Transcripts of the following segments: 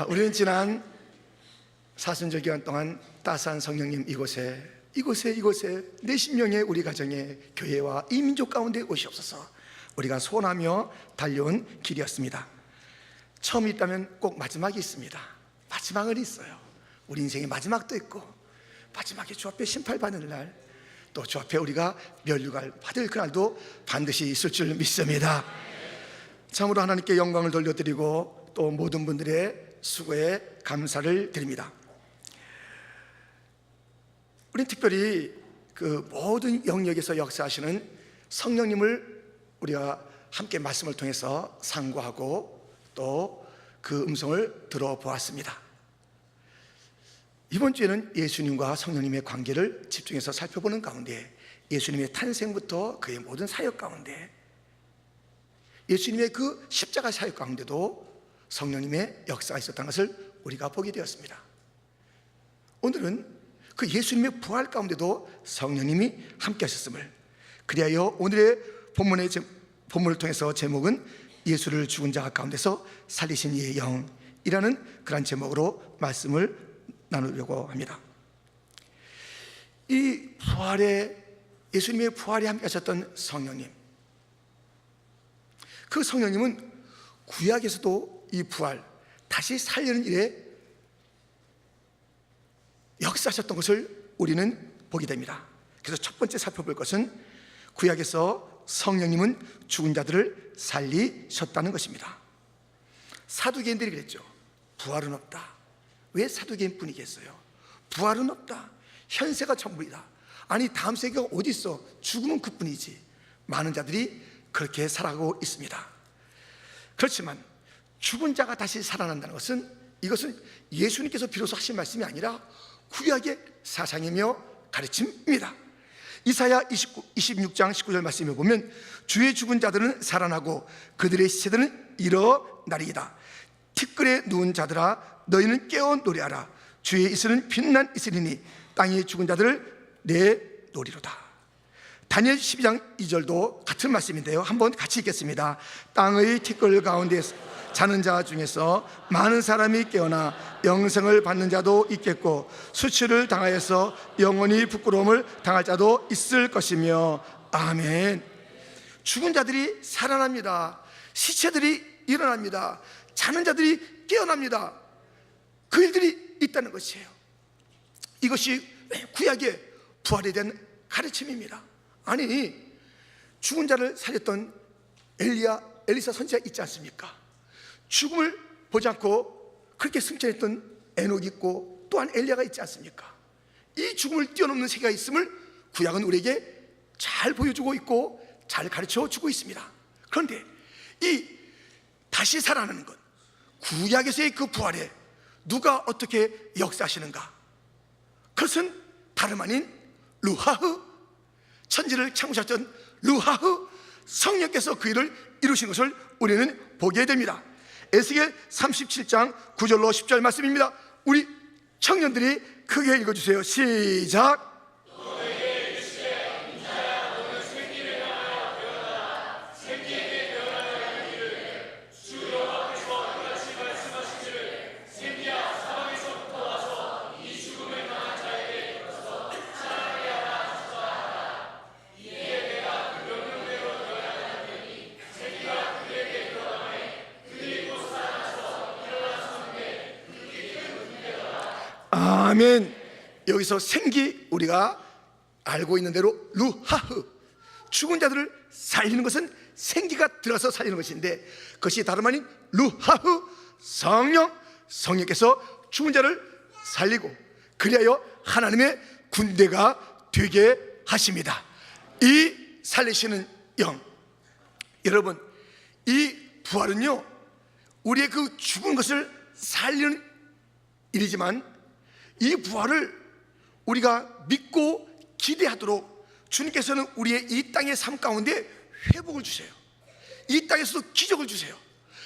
우리는 지난 사순절 기간 동안 따스한 성령님 이곳에 내 심령에 우리 가정에 교회와 이 민족 가운데 오시옵소서. 우리가 소원하며 달려온 길이었습니다. 처음이 있다면 꼭 마지막이 있습니다. 마지막은 있어요. 우리 인생의 마지막도 있고, 마지막에 주 앞에 심판받는 날, 또 주 앞에 우리가 면류관 받을 그날도 반드시 있을 줄 믿습니다. 참으로 하나님께 영광을 돌려드리고 또 모든 분들의 수고에 감사를 드립니다. 우리는 특별히 그 모든 영역에서 역사하시는 성령님을 우리가 함께 말씀을 통해서 상고하고 또 그 음성을 들어보았습니다. 이번 주에는 예수님과 성령님의 관계를 집중해서 살펴보는 가운데 예수님의 탄생부터 그의 모든 사역 가운데, 예수님의 그 십자가 사역 가운데도 성령님의 역사가 있었다는 것을 우리가 보게 되었습니다. 오늘은 그 예수님의 부활 가운데도 성령님이 함께 하셨음을, 그리하여 오늘의 본문을 통해서 제목은 예수를 죽은 자 가운데서 살리신 이의 영이라는 그런 제목으로 말씀을 나누려고 합니다. 이 부활에, 예수님의 부활에 함께 하셨던 성령님, 그 성령님은 구약에서도 이 부활, 다시 살리는 일에 역사하셨던 것을 우리는 보게 됩니다. 그래서 첫 번째 살펴볼 것은 구약에서 성령님은 죽은 자들을 살리셨다는 것입니다. 사두개인들이 그랬죠. 부활은 없다. 왜 사두개인뿐이겠어요? 부활은 없다. 현세가 전부이다. 아니 다음 세계가 어디 있어? 죽으면 그뿐이지. 많은 자들이 그렇게 살아가고 있습니다. 그렇지만 죽은 자가 다시 살아난다는 것은, 이것은 예수님께서 비로소 하신 말씀이 아니라 구약의 사상이며 가르침입니다. 이사야 26장 19절 말씀에 보면 주의 죽은 자들은 살아나고 그들의 시체들은 일어나리이다. 티끌에 누운 자들아 너희는 깨어 노래하라. 주의 이슬은 빛난 이슬이니 땅에 죽은 자들을 내노리로다. 다니엘 12장 2절도 같은 말씀인데요, 한번 같이 읽겠습니다. 땅의 티끌 가운데서 자는 자 중에서 많은 사람이 깨어나 영생을 받는 자도 있겠고 수치를 당하여서 영원히 부끄러움을 당할 자도 있을 것이며. 아멘. 죽은 자들이 살아납니다. 시체들이 일어납니다. 자는 자들이 깨어납니다. 그 일들이 있다는 것이에요. 이것이 구약의 부활에 대한 가르침입니다. 아니, 죽은 자를 살렸던 엘리사 선지자 있지 않습니까? 죽음을 보지 않고 그렇게 승천했던 에녹이 있고 또한 엘리야가 있지 않습니까? 이 죽음을 뛰어넘는 세계가 있음을 구약은 우리에게 잘 보여주고 있고 잘 가르쳐주고 있습니다. 그런데 이 다시 살아나는 것, 구약에서의 그 부활에 누가 어떻게 역사하시는가? 그것은 다름 아닌 루하흐, 천지를 창조하셨던 루하흐 성령께서 그 일을 이루신 것을 우리는 보게 됩니다. 에스겔 37장 9절로 10절 말씀입니다. 우리 청년들이 크게 읽어주세요. 시작. 아멘. 여기서 생기, 우리가 알고 있는 대로 루하흐, 죽은 자들을 살리는 것은 생기가 들어서 살리는 것인데, 그것이 다름 아닌 루하흐 성령께서 죽은 자를 살리고 그리하여 하나님의 군대가 되게 하십니다. 이 살리시는 영, 여러분, 이 부활은요 우리의 그 죽은 것을 살리는 일이지만, 이 부활을 우리가 믿고 기대하도록 주님께서는 우리의 이 땅의 삶 가운데 회복을 주세요. 이 땅에서도 기적을 주세요.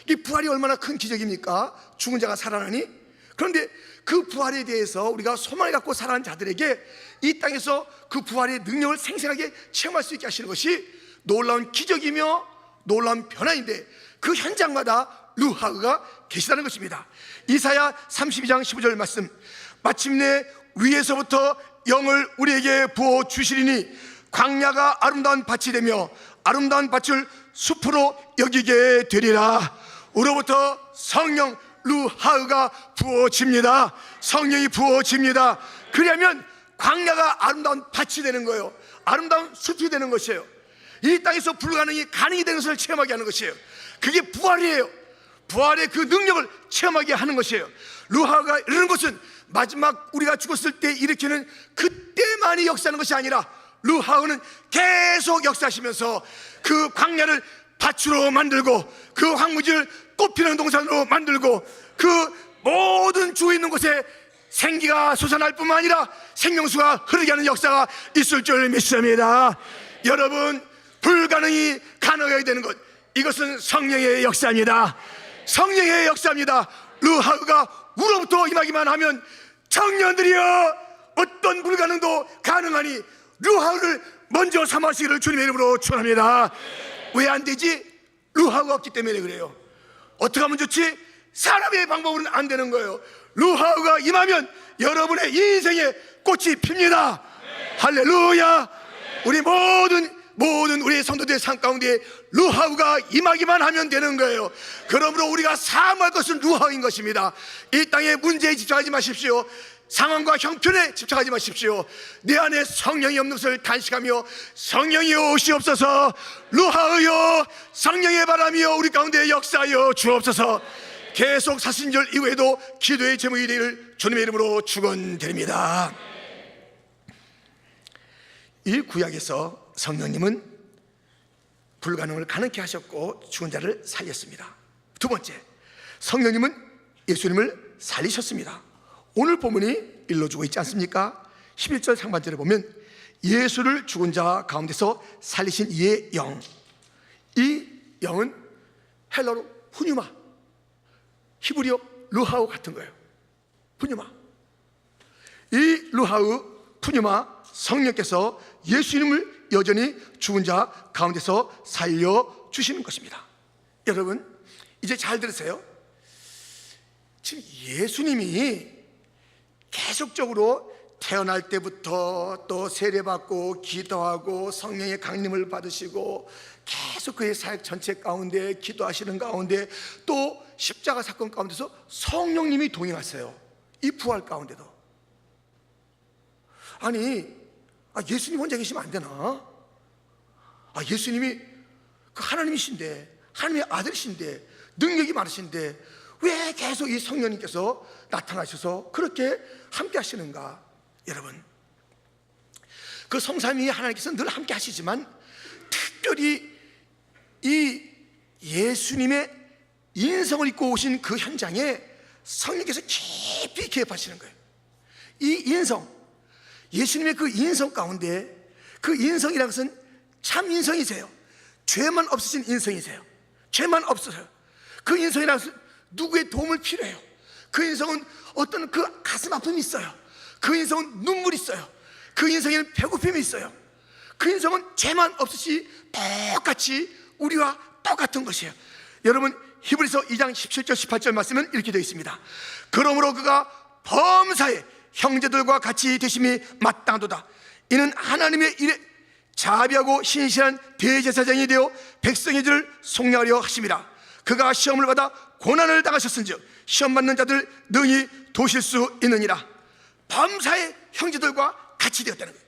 이 부활이 얼마나 큰 기적입니까? 죽은 자가 살아나니. 그런데 그 부활에 대해서 우리가 소망을 갖고 살아가는 자들에게 이 땅에서 그 부활의 능력을 생생하게 체험할 수 있게 하시는 것이 놀라운 기적이며 놀라운 변화인데, 그 현장마다 루하우가 계시다는 것입니다. 이사야 32장 15절 말씀, 마침내 위에서부터 영을 우리에게 부어 주시리니 광야가 아름다운 밭이 되며 아름다운 밭을 숲으로 여기게 되리라. 우로부터 성령 루하우가 부어집니다. 성령이 부어집니다. 그러면 광야가 아름다운 밭이 되는 거예요. 아름다운 숲이 되는 것이에요. 이 땅에서 불가능이 가능이 되는 것을 체험하게 하는 것이에요. 그게 부활이에요. 부활의 그 능력을 체험하게 하는 것이에요. 루하우가 이르는 것은 마지막 우리가 죽었을 때 일으키는 그때만이 역사하는 것이 아니라 루하우는 계속 역사하시면서 그 광야를 밭으로 만들고 그 황무지를 꽃피는 동산으로 만들고 그 모든 주에 있는 곳에 생기가 솟아날 뿐만 아니라 생명수가 흐르게 하는 역사가 있을 줄 믿습니다. 여러분, 불가능이 가능하게 되는 것, 이것은 성령의 역사입니다. 성령의 역사입니다. 루하우가 우로부터 임하기만 하면 청년들이여 어떤 불가능도 가능하니 루하우를 먼저 삼으시기를 주님의 이름으로 축원합니다. 왜 안 되지? 루하우가 없기 때문에 그래요. 어떻게 하면 좋지? 사람의 방법으로는 안 되는 거예요. 루하우가 임하면 여러분의 인생에 꽃이 핍니다. 할렐루야. 우리 모든 우리의 성도들의 삶 가운데 루하우가 임하기만 하면 되는 거예요. 그러므로 우리가 사모할 것은 루하우인 것입니다. 이 땅의 문제에 집착하지 마십시오. 상황과 형편에 집착하지 마십시오. 내 안에 성령이 없는 것을 단식하며 성령이 오시옵소서. 루하우여, 성령의 바람이여 우리 가운데 역사하여 주옵소서. 계속 사순절 이후에도 기도의 제목이 되기를 주님의 이름으로 축원드립니다. 이 구약에서 성령님은 불가능을 가능케 하셨고 죽은 자를 살렸습니다. 두 번째, 성령님은 예수님을 살리셨습니다. 오늘 본문이 일러주고 있지 않습니까? 11절 상반절에 보면 예수를 죽은 자 가운데서 살리신 이의 영, 이 영은 헬라로 푸뉴마, 히브리어 루하우 같은 거예요. 푸뉴마. 이 루하우, 푸뉴마 성령께서 예수님을 여전히 죽은 자 가운데서 살려주시는 것입니다. 여러분, 이제 잘 들으세요. 지금 예수님이 계속적으로 태어날 때부터 또 세례받고 기도하고 성령의 강림을 받으시고 계속 그의 사역 전체 가운데 기도하시는 가운데 또 십자가 사건 가운데서 성령님이 동행하세요. 이 부활 가운데도. 아니, 예수님 혼자 계시면 안 되나? 예수님이 그 하나님이신데, 하나님의 아들이신데, 능력이 많으신데 왜 계속 이 성령님께서 나타나셔서 그렇게 함께 하시는가? 여러분, 그 성삼위 하나님께서 늘 함께 하시지만 특별히 이 예수님의 인성을 입고 오신 그 현장에 성령께서 깊이 개입하시는 거예요. 이 인성, 예수님의 그 인성 가운데, 그 인성이라는 것은 참 인성이세요. 죄만 없으신 인성이세요. 죄만 없으세요. 그 인성이라는 것은 누구의 도움을 필요해요. 그 인성은 어떤 그 가슴 아픔이 있어요. 그 인성은 눈물이 있어요. 그 인성에는 배고픔이 있어요. 그 인성은 죄만 없으시 똑같이 우리와 똑같은 것이에요. 여러분, 히브리서 2장 17절 18절 말씀은 이렇게 되어 있습니다. 그러므로 그가 범사에 형제들과 같이 되심이 마땅하도다. 이는 하나님의 일에 자비하고 신실한 대제사장이 되어 백성의 죄를 속량하려 하심이라. 그가 시험을 받아 고난을 당하셨은즉 시험 받는 자들 능히 도실 수 있느니라. 범사에 형제들과 같이 되었다는 거예요.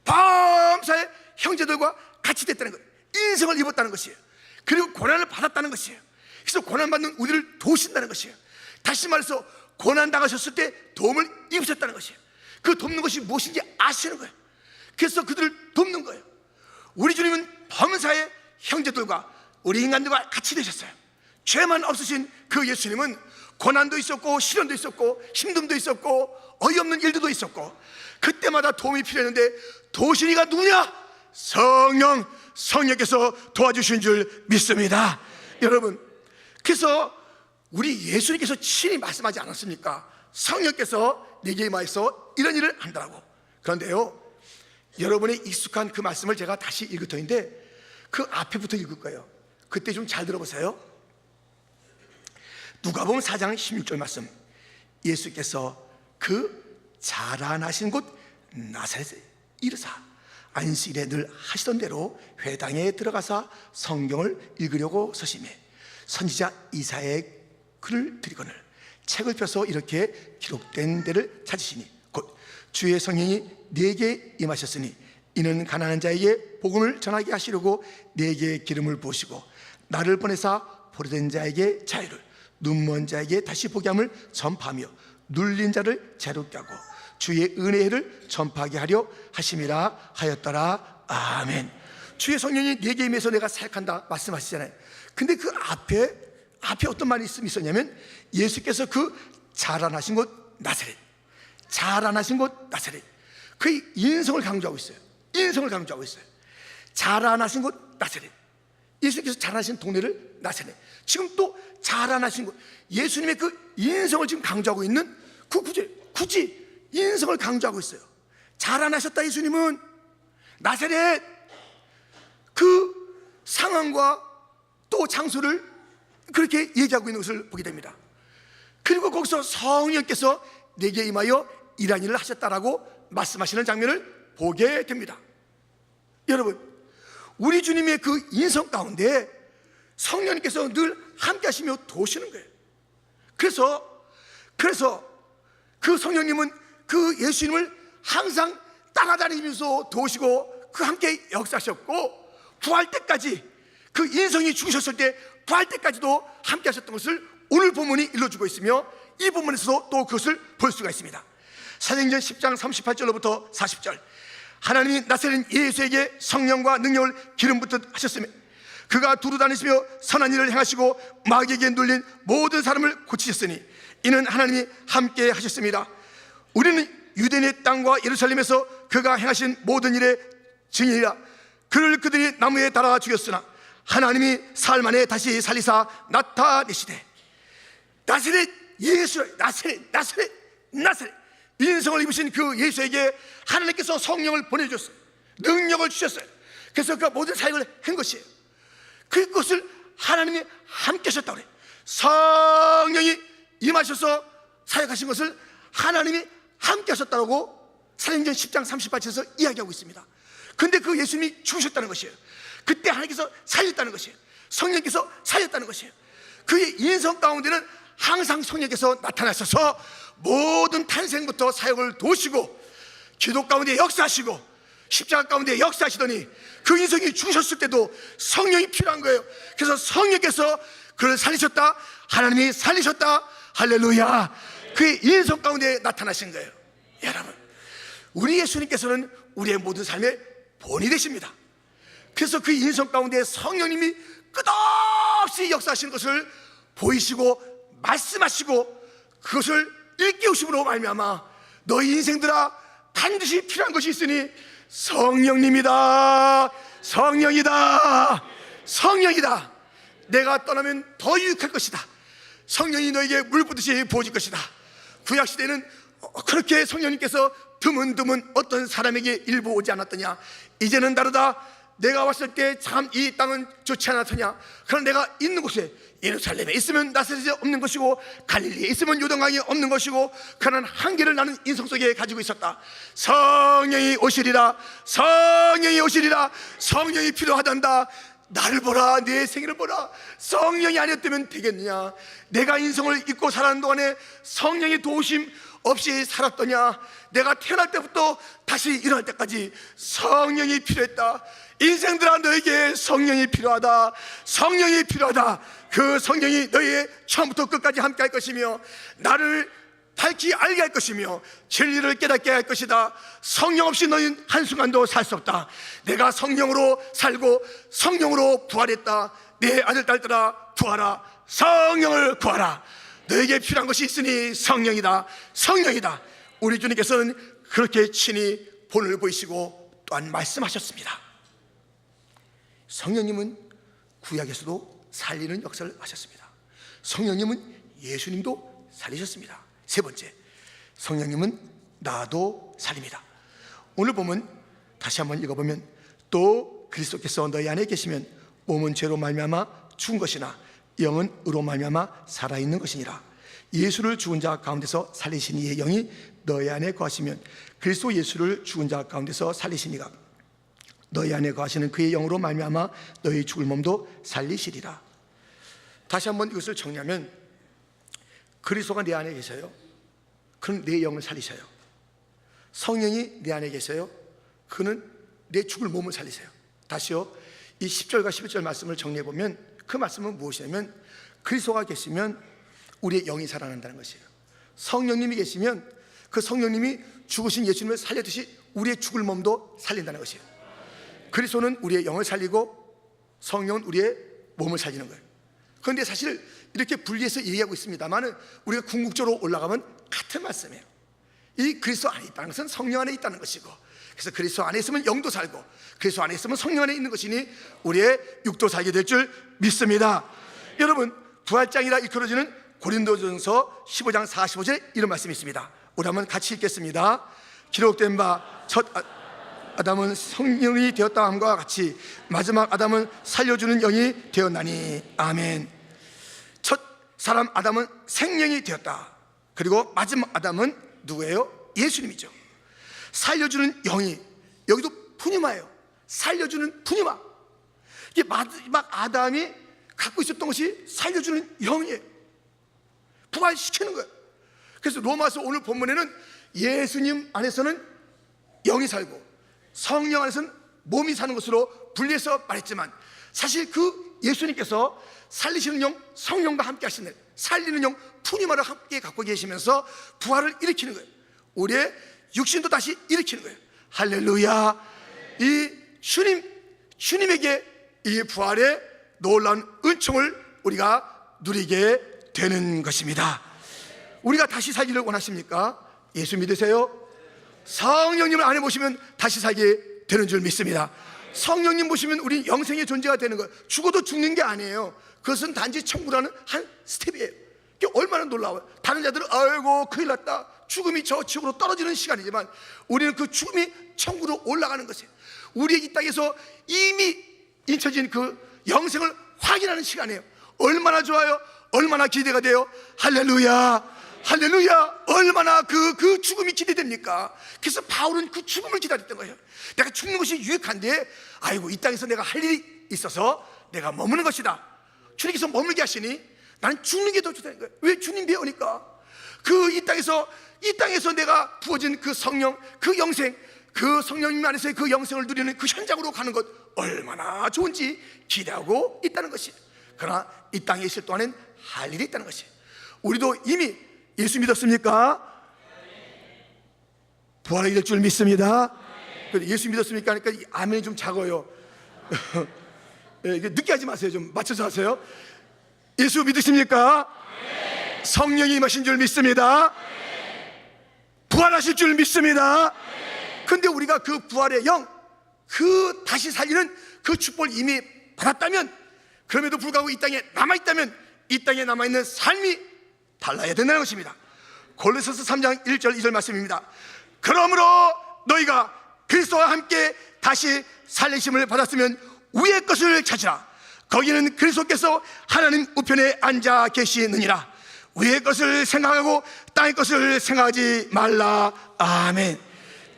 범사에 형제들과 같이 됐다는 거예요. 인성을 입었다는 것이에요. 그리고 고난을 받았다는 것이에요. 그래서 고난받는 우리를 도우신다는 것이에요. 다시 말해서 고난 당하셨을 때 도움을 입으셨다는 것이에요. 그 돕는 것이 무엇인지 아시는 거예요. 그래서 그들을 돕는 거예요. 우리 주님은 범사의 형제들과 우리 인간들과 같이 되셨어요. 죄만 없으신 그 예수님은 고난도 있었고 시련도 있었고 힘듦도 있었고 어이없는 일들도 있었고 그때마다 도움이 필요했는데 도우신 이가 누구냐? 성령께서 도와주신 줄 믿습니다. 여러분, 그래서 우리 예수님께서 친히 말씀하지 않았습니까? 성령께서 내게 임하여서 이런 일을 한다라고. 그런데요, 여러분의 익숙한 그 말씀을 제가 다시 읽을 터인데 그 앞에부터 읽을 거예요. 그때 좀 잘 들어보세요. 누가복음 4장 16절 말씀, 예수께서 그 자라나신 곳 나사렛에 이르사 안식일에 늘 하시던 대로 회당에 들어가사 성경을 읽으려고 서심해 선지자 이사야의 글을 드리거늘 책을 펴서 이렇게 기록된 데를 찾으시니 곧 주의 성령이 내게 임하셨으니 이는 가난한 자에게 복음을 전하게 하시려고 내게 기름을 부으시고 나를 보내사 보려된 자에게 자유를, 눈먼 자에게 다시 보게 함을 전파하며 눌린 자를 자유롭게 하고 주의 은혜를 전파하게 하려 하심이라 하였더라. 아멘. 주의 성령이 내게 임해서 내가 사역한다 말씀하시잖아요. 근데 그 앞에 어떤 말이 있었냐면 예수께서 그 자라나신 곳 나사렛, 자라나신 곳 나사렛, 그 인성을 강조하고 있어요. 인성을 강조하고 있어요. 자라나신 곳 나사렛, 예수께서 자라나신 동네를 나사렛, 지금 또 자라나신 곳, 예수님의 그 인성을 지금 강조하고 있는 그 구절, 굳이 인성을 강조하고 있어요. 자라나셨다 예수님은 나사렛, 그 상황과 또 장소를 그렇게 얘기하고 있는 것을 보게 됩니다. 그리고 거기서 성령께서 내게 임하여 이러한 일을 하셨다라고 말씀하시는 장면을 보게 됩니다. 여러분, 우리 주님의 그 인성 가운데 성령님께서 늘 함께 하시며 도우시는 거예요. 그래서 그 성령님은 그 예수님을 항상 따라다니면서 도우시고 그 함께 역사하셨고, 부활 때까지, 그 인성이 죽으셨을 때 부활 때까지도 함께 하셨던 것을 오늘 본문이 일러주고 있으며, 이 본문에서도 또 그것을 볼 수가 있습니다. 사도행전 10장 38절로부터 40절, 하나님이 나사렛 예수에게 성령과 능력을 기름 붓듯 하셨으며 그가 두루 다니시며 선한 일을 행하시고 마귀에게 눌린 모든 사람을 고치셨으니 이는 하나님이 함께 하셨습니다. 우리는 유대인의 땅과 예루살렘에서 그가 행하신 모든 일의 증인이라. 그를 그들이 나무에 달아 죽였으나 하나님이 사흘 만에 다시 살리사 나타내시되. 나사렛 예수, 나사렛 인성을 입으신 그 예수에게 하나님께서 성령을 보내주셨어요. 능력을 주셨어요. 그래서 그 모든 사역을 한 것이에요. 그것을 하나님이 함께 하셨다고 그래요. 성령이 임하셔서 사역하신 것을 하나님이 함께 하셨다고 사도행전 10장 38절에서 이야기하고 있습니다. 근데 그 예수님이 죽으셨다는 것이에요. 그때 하나님께서 살렸다는 것이에요. 성령께서 살렸다는 것이에요. 그의 인성 가운데는 항상 성령께서 나타나셔서 모든 탄생부터 사역을 도우시고 기도 가운데 역사하시고 십자가 가운데 역사하시더니 그 인성이 죽으셨을 때도 성령이 필요한 거예요. 그래서 성령께서 그를 살리셨다, 하나님이 살리셨다, 할렐루야. 그의 인성 가운데 나타나신 거예요. 여러분, 우리 예수님께서는 우리의 모든 삶의 본이 되십니다. 그래서 그 인성 가운데 성령님이 끝없이 역사하시는 것을 보이시고 말씀하시고 그것을 일깨우심으로 말미암아 너희 인생들아 반드시 필요한 것이 있으니 성령님이다, 성령이다. 내가 떠나면 더 유익할 것이다. 성령이 너에게 물 부듯이 부어질 것이다. 구약시대는 그렇게 성령님께서 드문드문 어떤 사람에게 일부 오지 않았더냐. 이제는 다르다. 내가 왔을 때 참 이 땅은 좋지 않았더냐. 그러나 내가 있는 곳에 예루살렘에 있으면 나사렛에 없는 것이고 갈릴리에 있으면 요단강에 없는 것이고 그런 한계를 나는 인성 속에 가지고 있었다. 성령이 오시리라. 성령이 필요하단다. 나를 보라, 내 생애를 보라. 성령이 아니었다면 되겠느냐. 내가 인성을 잊고 살아가는 동안에 성령의 도우심 없이 살았더냐. 내가 태어날 때부터 다시 일어날 때까지 성령이 필요했다. 인생들아, 너에게 성령이 필요하다. 그 성령이 너의 처음부터 끝까지 함께 할 것이며 나를 밝히 알게 할 것이며 진리를 깨닫게 할 것이다. 성령 없이 너희는 한순간도 살 수 없다. 내가 성령으로 살고 성령으로 부활했다. 내 아들 딸들아, 구하라. 성령을 구하라. 너에게 필요한 것이 있으니 성령이다. 우리 주님께서는 그렇게 친히 본을 보이시고 또한 말씀하셨습니다. 성령님은 구약에서도 살리는 역사를 하셨습니다. 성령님은 예수님도 살리셨습니다. 세 번째, 성령님은 나도 살립니다. 오늘 보면 다시 한번 읽어보면 또 그리스도께서 너희 안에 계시면 몸은 죄로 말미암아 죽은 것이나 영은 의로 말미암아 살아있는 것이니라. 예수를 죽은 자 가운데서 살리신 이의 영이 너희 안에 거하시면 그리스도 예수를 죽은 자 가운데서 살리신 이가 너희 안에 거하시는 그의 영으로 말미암아 너희 죽을 몸도 살리시리라. 다시 한번 이것을 정리하면, 그리스도가 내 안에 계셔요. 그는 내 영을 살리셔요. 성령이 내 안에 계셔요. 그는 내 죽을 몸을 살리세요. 다시요, 이 10절과 11절 말씀을 정리해 보면 그 말씀은 무엇이냐면, 그리스도가 계시면 우리의 영이 살아난다는 것이에요. 성령님이 계시면 그 성령님이 죽으신 예수님을 살려듯이 우리의 죽을 몸도 살린다는 것이에요. 그리스도는 우리의 영을 살리고 성령은 우리의 몸을 살리는 거예요. 그런데 사실 이렇게 분리해서 얘기하고 있습니다만 우리가 궁극적으로 올라가면 같은 말씀이에요. 이 그리스도 안에 있다는 것은 성령 안에 있다는 것이고, 그래서 그리스도 안에 있으면 영도 살고 그리스도 안에 있으면 성령 안에 있는 것이니 우리의 육도 살게 될 줄 믿습니다. 여러분, 부활장이라 일컬어지는 고린도전서 15장 45절에 이런 말씀이 있습니다. 우리 한번 같이 읽겠습니다. 기록된 바 첫 아담은 성령이 되었다 함과 같이 마지막 아담은 살려주는 영이 되었나니. 아멘. 첫 사람 아담은 생명이 되었다. 그리고 마지막 아담은 누구예요? 예수님이죠. 살려주는 영이, 여기도 푸니마예요. 살려주는 푸니마. 이게 마지막 아담이 갖고 있었던 것이 살려주는 영이에요. 부활시키는 거예요. 그래서 로마서 오늘 본문에는 예수님 안에서는 영이 살고 성령 안에서는 몸이 사는 것으로 분리해서 말했지만, 사실 그 예수님께서 살리시는 영, 성령과 함께 하시는 살리는 영, 푸니마를 함께 갖고 계시면서 부활을 일으키는 거예요. 우리의 육신도 다시 일으키는 거예요. 할렐루야. 이 주님에게 이 부활의 놀라운 은총을 우리가 누리게 되는 것입니다. 우리가 다시 살기를 원하십니까? 예수 믿으세요? 성령님을 안에 모시면 다시 살게 되는 줄 믿습니다. 성령님 모시면 우리 영생의 존재가 되는 거예요. 죽어도 죽는 게 아니에요. 그것은 단지 천국이라는 한 스텝이에요. 이게 얼마나 놀라워요. 다른 자들은 아이고 큰일 났다, 죽음이 저 지옥으로 떨어지는 시간이지만 우리는 그 죽음이 천국으로 올라가는 것이에요. 우리의 이 땅에서 이미 잊혀진 그 영생을 확인하는 시간이에요. 얼마나 좋아요. 얼마나 기대가 돼요. 할렐루야. 할렐루야. 얼마나 그 죽음이 기대됩니까? 그래서 바울은 그 죽음을 기다렸던 거예요. 내가 죽는 것이 유익한데, 아이고 이 땅에서 내가 할 일이 있어서 내가 머무는 것이다. 주님께서 머물게 하시니 나는 죽는 게 더 좋다는 거예요. 왜? 주님 배우니까. 이 땅에서 내가 부어진 그 성령, 그 영생, 그 성령님 안에서의 그 영생을 누리는 그 현장으로 가는 것 얼마나 좋은지 기대하고 있다는 것이. 그러나 이 땅에 있을 동안엔 할 일이 있다는 것이. 우리도 이미 예수 믿었습니까? 부활이 될 줄 믿습니다. 예수 믿었습니까? 하니까 아멘이 좀 작아요. 늦게 하지 마세요. 좀 맞춰서 하세요. 예수 믿으십니까? 성령이 임하신 줄 믿습니다. 부활하실 줄 믿습니다. 근데 우리가 그 부활의 영, 그 다시 살리는 그 축복을 이미 받았다면, 그럼에도 불구하고 이 땅에 남아있다면 이 땅에 남아있는 삶이 달라야 된다는 것입니다. 골로새서 3장 1절 2절 말씀입니다. 그러므로 너희가 그리스도와 함께 다시 살리심을 받았으면 위의 것을 찾으라. 거기는 그리스도께서 하나님 우편에 앉아 계시느니라. 위의 것을 생각하고 땅의 것을 생각하지 말라. 아멘.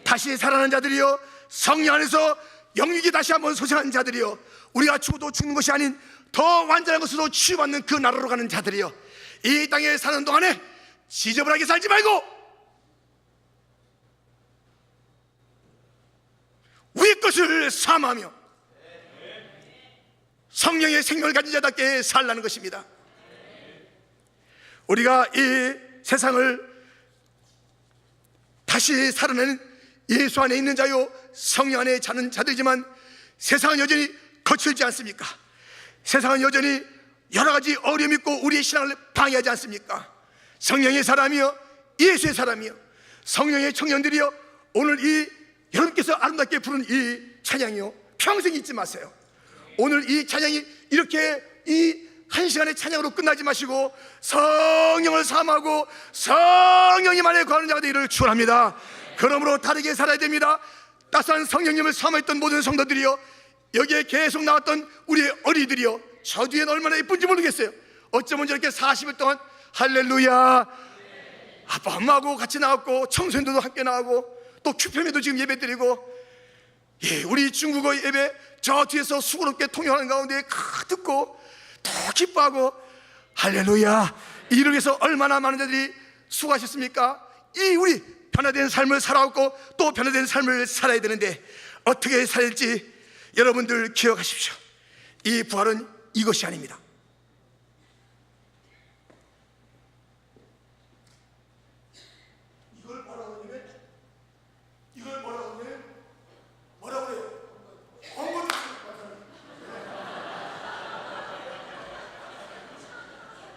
다시 살아난 자들이여, 성령 안에서 영육이 다시 한번 소생한 자들이여, 우리가 죽어도 죽는 것이 아닌 더 완전한 것으로 치유받는 그 나라로 가는 자들이여, 이 땅에 사는 동안에 지저분하게 살지 말고 위의 것을 삼하며 성령의 생명을 가진 자답게 살라는 것입니다. 우리가 이 세상을 다시 살아내는 예수 안에 있는 자요, 성령 안에 사는 자들이지만 세상은 여전히 거칠지 않습니까? 세상은 여전히 여러 가지 어려움이 있고 우리의 신앙을 방해하지 않습니까? 성령의 사람이여, 예수의 사람이여, 성령의 청년들이여, 오늘 이 여러분께서 아름답게 부른 이 찬양이요, 평생 잊지 마세요. 오늘 이 찬양이 이렇게 이 한 시간의 찬양으로 끝나지 마시고 성령을 삼하고 성령님 안에 거하는 자가 되기를 축원합니다. 그러므로 다르게 살아야 됩니다. 따스한 성령님을 삼아있던 모든 성도들이여, 여기에 계속 나왔던 우리의 어린이들이여, 저 뒤엔 얼마나 예쁜지 모르겠어요. 어쩌면 저렇게 40일 동안 할렐루야, 아빠 엄마하고 같이 나왔고 청소년들도 함께 나오고 또 큐팸에도 지금 예배 드리고, 예, 우리 중국어 예배 저 뒤에서 수고롭게 통역하는 가운데 듣고 더 기뻐하고 할렐루야. 이를 위해서 얼마나 많은 자들이 수고하셨습니까? 이 우리 변화된 삶을 살아왔고 또 변화된 삶을 살아야 되는데 어떻게 살지 여러분들 기억하십시오. 이 부활은 이것이 아닙니다. 이걸 뭐라고 하냐면, 이걸 뭐라고 하냐면, 뭐라고 해요?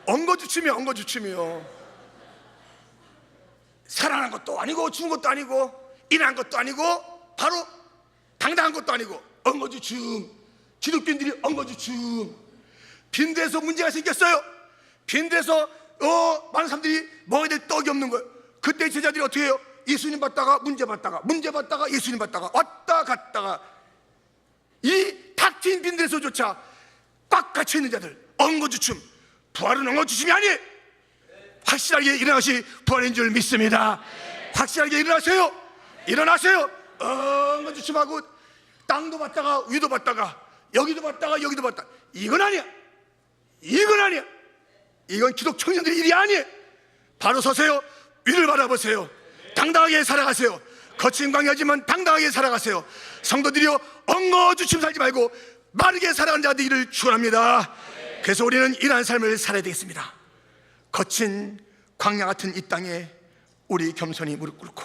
엉거주춤이요. 살아난 것도 아니고 죽은 것도 아니고 일어난 것도 아니고 바로 당당한 것도 아니고 엉거주춤. 기독교인들이 엉거주춤. 빈대에서 문제가 생겼어요. 빈대에서 많은 사람들이 먹어야 될 떡이 없는 거예요. 그때 제자들이 어떻게 해요? 예수님 받다가 문제 받다가 예수님 받다가 왔다 갔다가 이 탁 트인 빈대에서조차 꽉 갇혀 있는 자들, 엉거주춤. 부활은 엉거주춤이 아니에요. 확실하게 일어나시 부활인 줄 믿습니다. 확실하게 일어나세요. 일어나세요. 엉거주춤하고 땅도 받다가 위도 받다가 여기도 받다가 여기도 받다가 이건 아니야. 이건 아니야. 이건 기독 청년들의 일이 아니에요. 바로 서세요. 위를 바라보세요. 당당하게 살아가세요. 거친 광야지만 당당하게 살아가세요. 성도들이여, 엉거주춤 살지 말고 마르게 살아가는 자들 일을 축원합니다. 그래서 우리는 이러한 삶을 살아야 되겠습니다. 거친 광야 같은 이 땅에 우리 겸손히 무릎 꿇고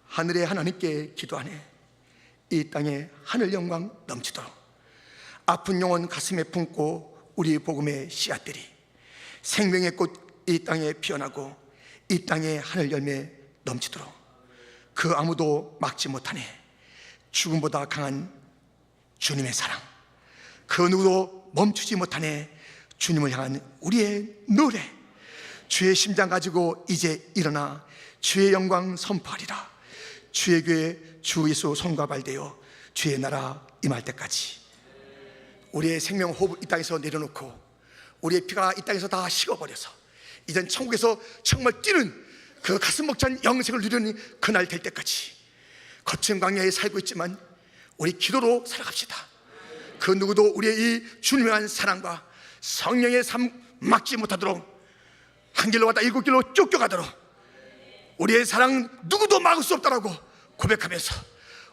하늘의 하나님께 기도하네. 이 땅에 하늘 영광 넘치도록 아픈 영혼 가슴에 품고 우리 복음의 씨앗들이 생명의 꽃 이 땅에 피어나고 이 땅에 하늘 열매 넘치도록 그 아무도 막지 못하네. 죽음보다 강한 주님의 사랑, 그 누구도 멈추지 못하네. 주님을 향한 우리의 노래, 주의 심장 가지고 이제 일어나 주의 영광 선포하리라. 주의 교회 주 예수 손과 발되어 주의 나라 임할 때까지 우리의 생명 호흡을 이 땅에서 내려놓고 우리의 피가 이 땅에서 다 식어버려서 이젠 천국에서 정말 뛰는 그 가슴 벅찬 영생을 누리는 그날 될 때까지 거친 광야에 살고 있지만 우리 기도로 살아갑시다. 그 누구도 우리의 이 주님에 대한 사랑과 성령의 삶 막지 못하도록 한 길로 왔다 7길로 쫓겨가도록 우리의 사랑 누구도 막을 수 없다라고 고백하면서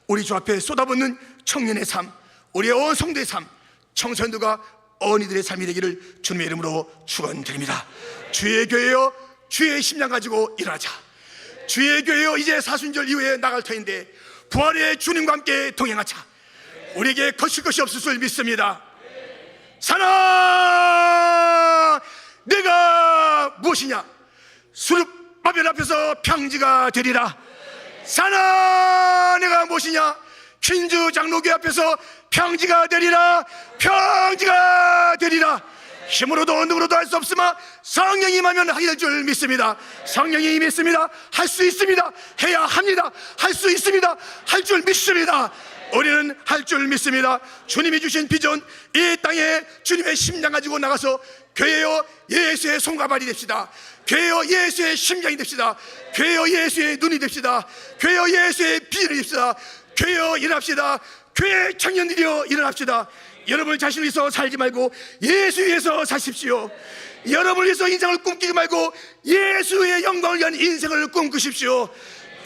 우리 주 앞에 쏟아붓는 청년의 삶, 우리의 온 성도의 삶, 청소년들과 어린이들의 삶이 되기를 주님의 이름으로 축원드립니다. 주의 교회여, 주의 심장 가지고 일어나자. 주의 교회여, 이제 사순절 이후에 나갈 터인데 부활의 주님과 함께 동행하자. 우리에게 거칠 것이 없을 줄 믿습니다. 사나 내가 무엇이냐? 수룹 바벨 앞에서 평지가 되리라. 사나 내가 무엇이냐? 퀸즈 장로교 앞에서 평지가 되리라. 평지가 되리라. 힘으로도 누구로도 할 수 없으나 성령이 임하면 하게 될 줄 믿습니다. 성령이 임했습니다. 할 수 있습니다. 해야 합니다. 할 수 있습니다. 할 줄 믿습니다. 우리는 할 줄 믿습니다. 주님이 주신 비전, 이 땅에 주님의 심장 가지고 나가서 교회여 예수의 손과 발이 됩시다. 교회여 예수의 심장이 됩시다. 교회여 예수의 눈이 됩시다. 교회여 예수의 비전이 됩시다. 교회여 일합시다. 교회 청년들이여 일어납시다. 여러분 자신을 위해서 살지 말고 예수 위해서 사십시오. 여러분을 위해서 인생을 꿈꾸지 말고 예수의 영광을 위한 인생을 꿈꾸십시오.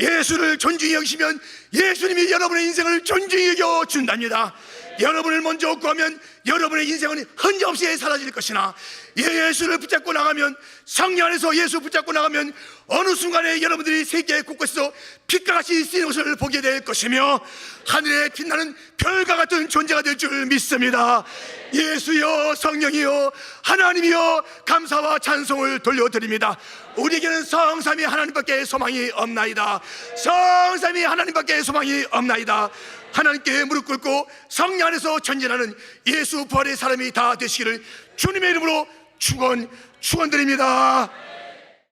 예수를 존중히 여기시면 예수님이 여러분의 인생을 존중히 여겨 준답니다. 여러분을 먼저 구하면 여러분의 인생은 흔적없이 사라질 것이나 예수를 붙잡고 나가면, 성령 안에서 예수 붙잡고 나가면 어느 순간에 여러분들이 세계 곳곳에서 빛과 같이 쓰이는 것을 보게 될 것이며 하늘에 빛나는 별과 같은 존재가 될 줄 믿습니다. 예수여, 성령이여, 하나님이여, 감사와 찬송을 돌려드립니다. 우리에게는 성삼위 하나님밖에 소망이 없나이다. 성삼위 하나님밖에 소망이 없나이다. 하나님께 무릎 꿇고 성령 안에서 전진하는 예수 부활의 사람이 다 되시기를 주님의 이름으로 축원드립니다.